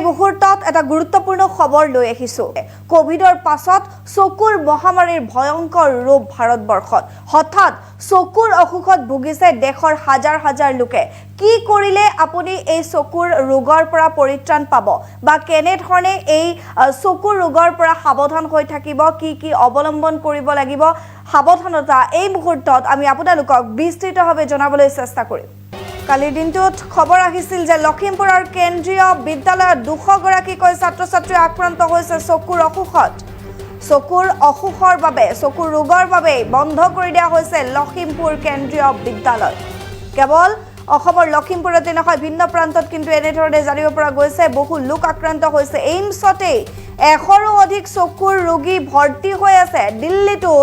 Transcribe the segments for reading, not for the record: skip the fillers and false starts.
মুহূৰ্তত এটা গুৰুত্বপূৰ্ণ খবৰ লৈ আহিছো কোভিডৰ পাছত চকুৰ মহামাৰীৰ ভয়ংকৰ ৰূপ ভাৰতবৰ্ষত হঠাৎ চকুৰ অসুখত ভুগিছে দেশৰ হাজাৰ হাজাৰ লোকে কি কৰিলে আপুনি এই চকুৰ ৰোগৰ পৰা পৰিত্ৰাণ পাব বা কেনে ধৰণে এই চকুৰ ৰোগৰ পৰা সাৱধান হৈ থাকিব কি অৱলম্বন কৰিব লাগিব সাৱধানতা এই মুহূৰ্তত আমি আপোনালোকক বিস্তৃতভাৱে জনাবলৈ চেষ্টা কৰিম কালি দিনটোত খবৰ আহিছিল যে লখিমপুৰৰ কেন্দ্ৰীয় বিদ্যালয়ত 200 গৰাকীকৈ ছাত্ৰ-ছাত্ৰী আক্ৰান্ত হৈছে চকুৰ অসুখত চকুৰ অসুখৰ বাবে চকুৰ ৰোগৰ বাবে বন্ধ কৰি দিয়া হৈছে লখিমপুৰ কেন্দ্ৰীয় বিদ্যালয় কেৱল অসমৰ লখিমপুৰতে নহয় ভিন্ন প্ৰান্তত কিন্তু এনে ধৰণে জানিব পৰা গৈছে বহু লোক আক্ৰান্ত হৈছে এইমছতে 100ৰো অধিক চকুৰ ৰোগী ভৰ্তি হৈ আছে দিল্লীতো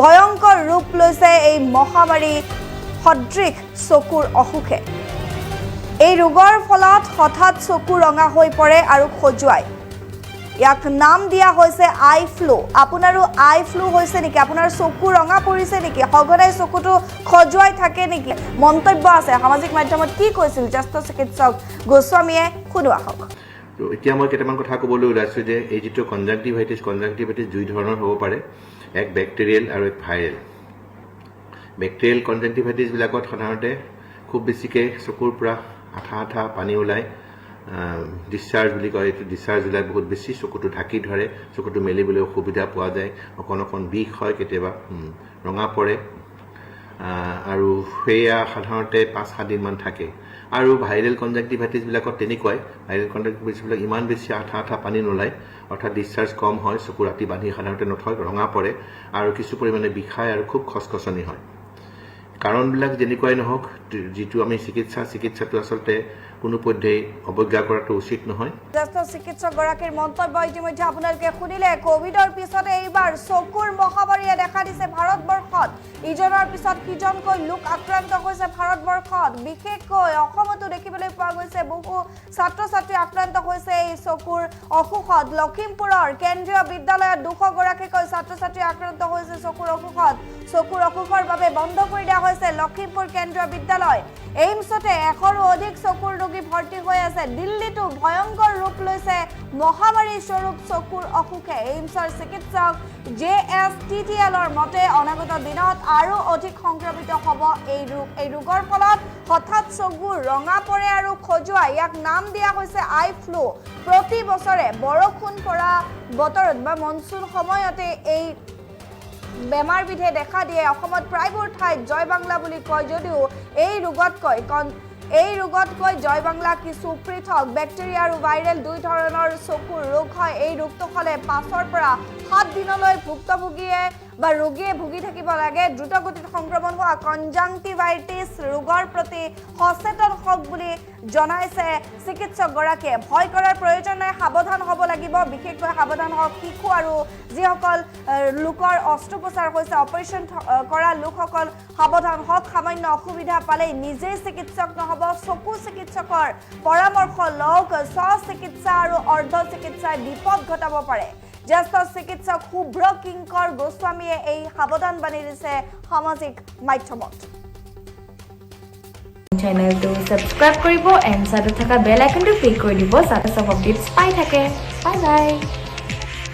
ভয়ংকৰ ৰূপ লৈছে এই মহামাৰী সদৃশ চকুৰ অসুখে এই ৰোগৰ ফলত হঠাৎ চকু ৰঙা হৈ পৰে আৰু খজুৱাই ইয়াক নাম দিয়া হৈছে আই ফ্লু আপোনাৰো আই ফ্লু হৈছে নেকি আপোনাৰ চকু ৰঙা পৰিছে নেকি হগৰাই চকুটো খজুৱাই থাকে নেকি মন্তব্য আছে সামাজিক মাধ্যমত কি কৈছিল জ্যেষ্ঠ চিকিৎসক গোস্বামীয়ে শুনোৱা হওক তো এতিয়া মই কেইটামান কথা ক'বলৈ ওলাইছোঁ যে এই যিটো কনজাংটিভাইটিছ দুই ধৰণৰ হ'ব পাৰে এক বেক্টেৰিয়েল আৰু এক ভাইৰেল বেক্টেৰিয়েল কনজাংটিভাইটিছবিলাকত সাধাৰণতে খুব বেছিকৈ চকুৰ পৰা আঠা পানী ওলায় ডিসচাৰ্জ বুলি কয় এইটো ডিসচাৰ্জ ওলাই বহুত বেছি চকুটো ঢাকি ধৰে চকুটো মেলিবলৈ অসুবিধা পোৱা যায় অকণ বিষ হয় কেতিয়াবা ৰঙা পৰে আৰু সেয়া সাধাৰণতে 5-7 দিনমান থাকে আৰু ভাইৰেল কনজাংটিভাইটিছবিলাকত তেনেকুৱাই ভাইৰেল কনজাংটিভাইটিছবিলাক ইমান বেছি আঠা পানী নোলায় অৰ্থাৎ ডিসচাৰ্জ কম হয় চকু ৰাতি বান্ধি সাধাৰণতে নথয় ৰঙা পৰে আৰু কিছু পৰিমাণে বিষায় আৰু খুব খচখচনি হয় কাৰণবিলাক যেনেকুৱাই নহওক যিটো আমি চিকিৎসাটো আচলতে কোনো পদ্ধতি অৱজ্ঞা কৰাটো উচিত নহয় জ্যেষ্ঠ চিকিৎসক গৰাকীৰ মন্তব্য ইতিমধ্যে আপোনালোকে শুনিলে কোভিডৰ পিছতে এইবাৰ চকুৰ মহামাৰীয়ে দেখা দিছে ভাৰতবৰ্ষত ইজনৰ পিছত সিজনকৈ লোক আক্ৰান্ত হৈছে ভাৰতবৰ্ষত বিশেষকৈ অসমতো দেখিবলৈ পোৱা গৈছে বহু ছাত্ৰ-ছাত্ৰী আক্ৰান্ত হৈছে এই চকুৰ অসুখত লখিমপুৰৰ কেন্দ্ৰীয় বিদ্যালয়ত 200 গৰাকীকৈ ছাত্ৰ-ছাত্ৰী আক্ৰান্ত হৈছে চকুৰ অসুখৰ বাবে বন্ধ কৰি দিয়া হৈছে লখিমপুৰ কেন্দ্ৰীয় বিদ্যালয় এইমছতে 100ৰো অধিক চকুৰ ৰোগী ভৰ্তি হৈ আছে দিল্লীতো ভয়ংকৰ ৰূপ লৈছে মহামাৰী স্বৰূপ চকুৰ অসুখে এইমছৰ চিকিৎসক JSTTLৰ মতে অনাগত দিনত আৰু অধিক সংক্ৰমিত হ'ব এই ৰোগৰ ফলত হঠাৎ চকু ৰঙা পৰে আৰু খজুৱাই ইয়াক নাম দিয়া হৈছে আই ফ্লু প্ৰতি বছৰে বৰষুণ পৰা বতৰত বা মনসুন সময়তে এই বেমাৰ বিধে দেখা দিয়ে অসমত প্ৰায়বোৰ ঠাইত জয় বাংলা বুলি কয় যদিও এই ৰোগতকৈ জয় বাংলা কিছু পৃথক বেক্টেৰিয়া আৰু ভাইৰেল দুই ধৰণৰ চকুৰ ৰোগ হয় এই ৰোগটো হ'লে 5 পৰা 7 দিনলৈ ভুক্তভোগীয়ে বা ৰোগীয়ে ভুগি থাকিব লাগে দ্ৰুতগতিত সংক্ৰমণ হোৱা কনজাংটিভাইটিছ ৰোগৰ প্ৰতি সচেতন হওক বুলি জনাইছে চিকিৎসক গৰাকীয়ে ভয় কৰাৰ প্ৰয়োজন নাই সাৱধান হ'ব লাগিব বিশেষকৈ সাৱধান হওক শিশু আৰু যিসকল লোকৰ অস্ত্ৰোপচাৰ হৈছে অপাৰেশ্যন কৰা লোকসকল সাৱধান হওক সামান্য অসুবিধা পালে নিজে চিকিৎসক নহব চকু চিকিৎসকৰ পৰামৰ্শ লওক চিকিৎসা আৰু অৰ্ধ চিকিৎসাই বিপদ ঘটাব পাৰে জ্যেষ্ঠ চিকিৎসক শুভ্ৰ কিংকৰ গোস্বামীয়ে এই সাৱধান বাণী দিছে সামাজিক মাধ্যমত চেনেলটো সাবস্ক্ৰাইব কৰিব এণ্ড সাথে থকা বেল আইকনটো ক্লিক কৰি দিব যাতে সব আপডেটছ পাই থাকে বাই বাই